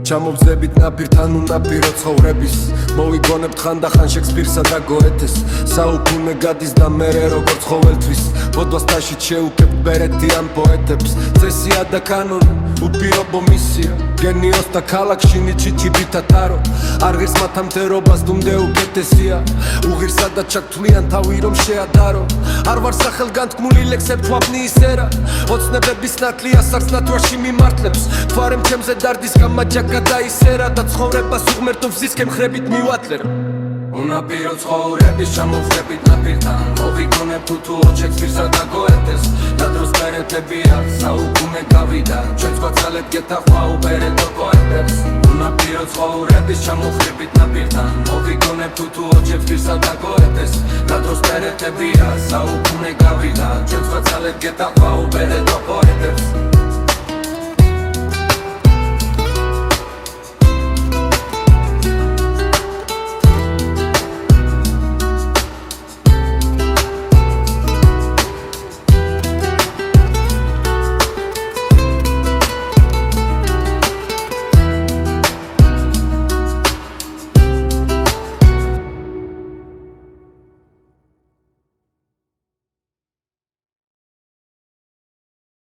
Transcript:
ჩამოვძებით ნაპირთან უნაპირო ცხოვრების მოვიგონებთ ხანდახან შექსპირსა და გოეთეს საუკუნე გადის და მერე როგორ ცხოველთვის ბოდვას თაშით შეუქებ ბერეთიან პოეტებს წესია და კანონი უპირობო მისია გენიოს და ქალაქში ნიჩიჩიბით ათარო არ ღირს მათამტერობას დუმდე უკეთესია უღირსა და ჩაქთვლიან თავი რომ შეადარო არ ვარ სახელგანთქმული ლექსებ თვაფნი ისერა ოცნებების ნაკლია სარცნათვაში მიმართლებს თვარემ ჩემზე დარდის გამაჯაკა და ისერა და ცხოვრებას უღმერთო ვზისკენ ხრებით მივატლერ უნაპირო ცხოვრების ჩამოვხდებით ნაპირთან მოვიგონებ თუ შექსპირსა და გოეთეს და დროს ბერეთებია საუკუნე გავიდა ჩვენს გვაცალებ გეთახვა უბერეთო პოეტებს უნაპირო ცხოვრების ჩამოვხდებით ნაპირთან მოვიგონებ თუ შექსპირსა და გოეთეს და დროს ბერეთებია საუკუნე გავიდა ჩვენს გვაცალებ გეთახვა უბერეთო პოეტებს